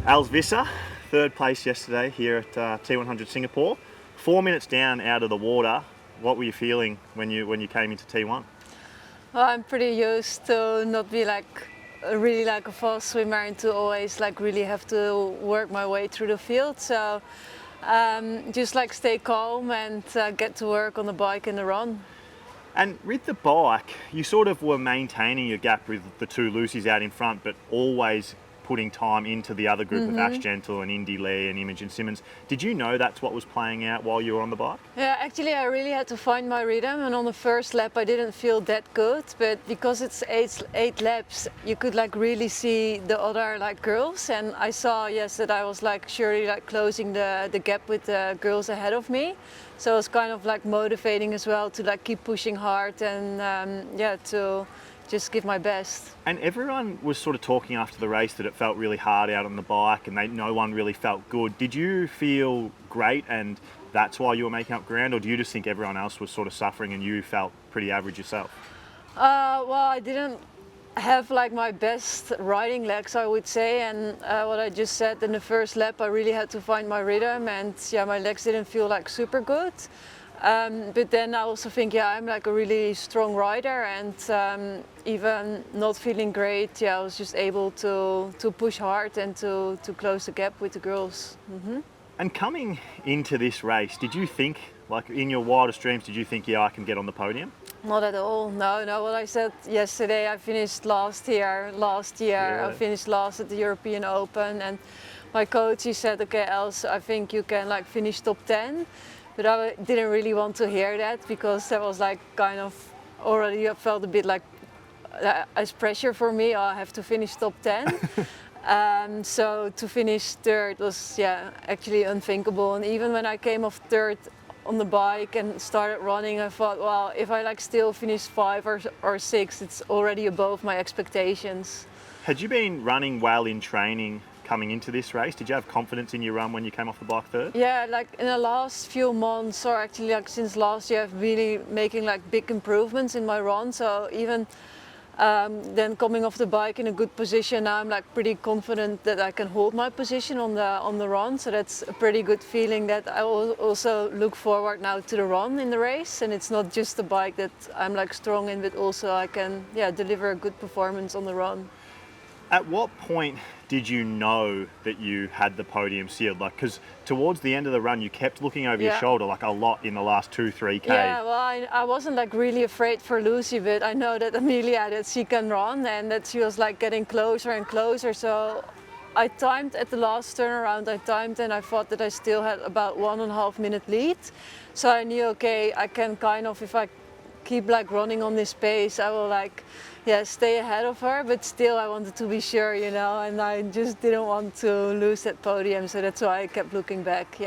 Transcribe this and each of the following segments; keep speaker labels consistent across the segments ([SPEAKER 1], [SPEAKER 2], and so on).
[SPEAKER 1] Els Visser, third place yesterday here at T100 Singapore. 4 minutes down out of the water. What were you feeling when you came into T1?
[SPEAKER 2] Well, I'm pretty used to not be really like a fast swimmer and to always really have to work my way through the field. So just stay calm and get to work on the bike and the run.
[SPEAKER 1] And with the bike, you sort of were maintaining your gap with the two Lucy's out in front, but always putting time into the other group of Ashleigh Gentle and Lee and Imogen Simmons. Did you know that's what was playing out while you were on the bike?
[SPEAKER 2] Yeah, actually I really had to find my rhythm, and on the first lap I didn't feel that good, but because it's eight laps, you could really see the other girls, and I saw, yes, that I was surely closing the gap with the girls ahead of me. So it was kind of motivating as well to keep pushing hard and to just give my best.
[SPEAKER 1] And everyone was sort of talking after the race that it felt really hard out on the bike and no one really felt good. Did you feel great and that's why you were making up ground, or do you just think everyone else was sort of suffering and you felt pretty average yourself?
[SPEAKER 2] Well, I didn't have my best riding legs, I would say, and what I just said in the first lap, I really had to find my rhythm, and yeah, my legs didn't feel super good. But then I also think, I'm a really strong rider, and even not feeling great, I was just able to push hard and to close the gap with the girls.
[SPEAKER 1] And coming into this race, did you think, in your wildest dreams, did you think, I can get on the podium?
[SPEAKER 2] Not at all, no. What I said yesterday, I finished last year. Yeah. I finished last at the European Open, and my coach, he said, okay, Els, I think you can finish top 10. But I didn't really want to hear that, because that was kind of already felt a bit as pressure for me. I have to finish top 10. So to finish third was actually unthinkable. And even when I came off third on the bike and started running, I thought, well, if I still finish 5 or 6, it's already above my expectations.
[SPEAKER 1] Had you been running well in training coming into this race? Did you have confidence in your run when you came off the bike third?
[SPEAKER 2] Yeah, in the last few months, or actually since last year, I've really making big improvements in my run. So even then coming off the bike in a good position, now I'm pretty confident that I can hold my position on the run. So that's a pretty good feeling that I will also look forward now to the run in the race. And it's not just the bike that I'm strong in, but also I can deliver a good performance on the run.
[SPEAKER 1] At what point did you know that you had the podium sealed? Because towards the end of the run, you kept looking over your shoulder a lot in the last 2-3K.
[SPEAKER 2] Yeah, well, I wasn't really afraid for Lucy, but I know that Amelia, that she can run and that she was getting closer and closer. So I timed at the last turnaround, and I thought that I still had about 1.5 minute lead. So I knew, okay, I can if I keep running on this pace, I will stay ahead of her, but still I wanted to be sure, and I just didn't want to lose that podium, so that's why I kept looking back,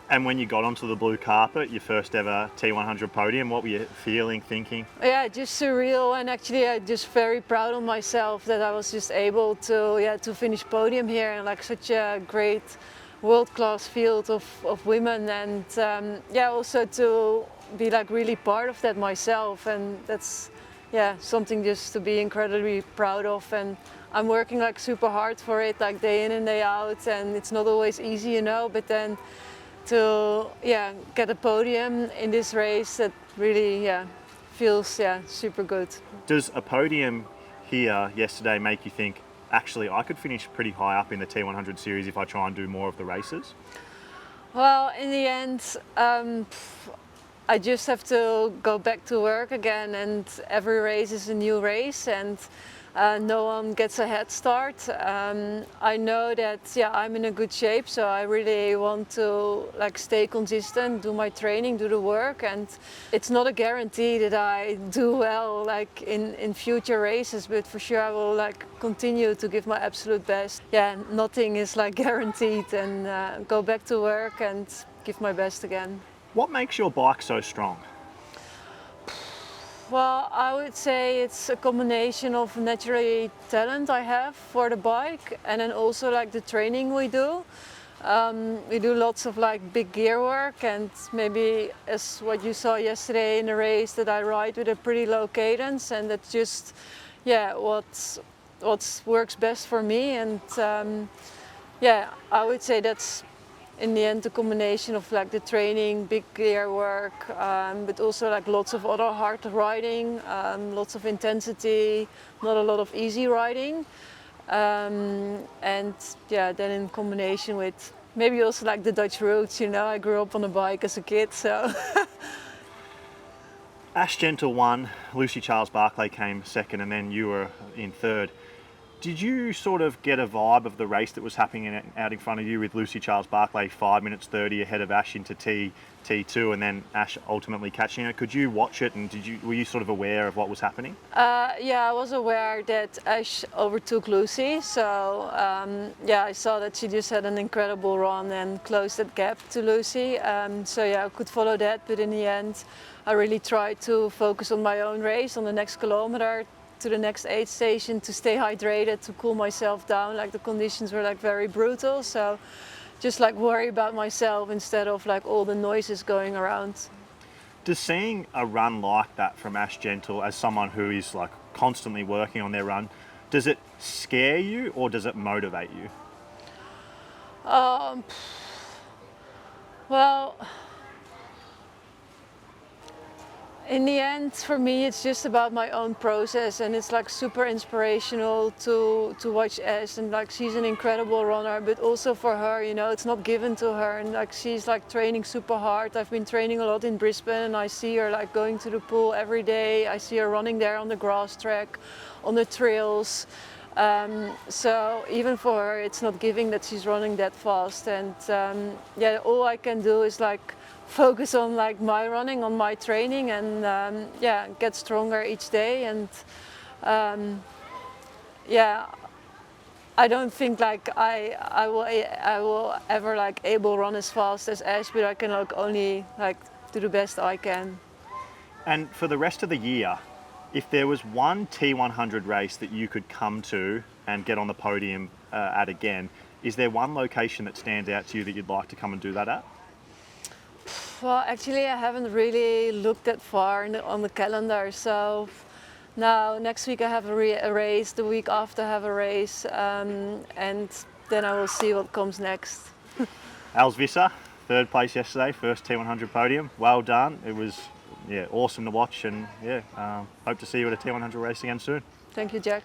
[SPEAKER 1] And when you got onto the blue carpet, your first ever T100 podium, what were you feeling, thinking?
[SPEAKER 2] Yeah, just surreal, and actually I'm just very proud of myself that I was just able to finish podium here in such a great world-class field of women, and also to be really part of that myself, and that's something just to be incredibly proud of. And I'm working super hard for it, day in and day out, and it's not always easy, but then to get a podium in this race, that really feels super good.
[SPEAKER 1] Does a podium here yesterday make you think, actually I could finish pretty high up in the T100 series if I try and do more of the races?
[SPEAKER 2] Well, in the end, I just have to go back to work again, and every race is a new race, and no one gets a head start. I know that I'm in a good shape, so I really want to stay consistent, do my training, do the work, and it's not a guarantee that I do well in future races, but for sure I will continue to give my absolute best. Yeah, nothing is guaranteed, and go back to work and give my best again.
[SPEAKER 1] What makes your bike so strong?
[SPEAKER 2] Well, I would say it's a combination of natural talent I have for the bike, and then also the training we do. We do lots of big gear work, and maybe as what you saw yesterday in the race, that I ride with a pretty low cadence, and that's just what works best for me. And Yeah, I would say that's in the end a combination of like the training, big gear work, but also like lots of other hard riding, lots of intensity, not a lot of easy riding. And yeah, then in combination with maybe also like the Dutch roots, you know, I grew up on a bike as a kid, so.
[SPEAKER 1] Ash Gentle won, Lucy Charles Barclay came second, and then you were in third. Did you sort of get a vibe of the race that was happening out in front of you, with Lucy Charles Barclay 5 minutes 30 ahead of Ash into T2, and then Ash ultimately catching her? Could you watch it, and were you sort of aware of what was happening?
[SPEAKER 2] Yeah, I was aware that Ash overtook Lucy, so yeah, I saw that she just had an incredible run and closed that gap to Lucy. So yeah, I could follow that, but in the end, I really tried to focus on my own race, on the next kilometer, to the next aid station, to stay hydrated, to cool myself down. Like the conditions were like very brutal, so just like worry about myself instead of like all the noises going around.
[SPEAKER 1] Does seeing a run like that from Ash Gentle, as someone who is like constantly working on their run, does it scare you or does it motivate you?
[SPEAKER 2] Well, in the end, for me, it's just about my own process, and it's like super inspirational to watch Ash, and like she's an incredible runner, but also for her, you know, it's not given to her, and like she's like training super hard. I've been training a lot in Brisbane, and I see her like going to the pool every day. I see her running there on the grass track, on the trails. So even for her, it's not giving that she's running that fast, and yeah, all I can do is like focus on like my running, on my training, and yeah, get stronger each day. And yeah, I don't think like I will ever like able run as fast as Ash, but I can like only like do the best I can.
[SPEAKER 1] And for the rest of the year, if there was one T100 race that you could come to and get on the podium at again, is there one location that stands out to you that you'd like to come and do that at?
[SPEAKER 2] Well, actually, I haven't really looked that far on the calendar. So now next week I have a race, the week after I have a race, and then I will see what comes next.
[SPEAKER 1] Els Visser, third place yesterday, first T100 podium. Well done. It was awesome to watch, and hope to see you at a T100 race again soon.
[SPEAKER 2] Thank you, Jack.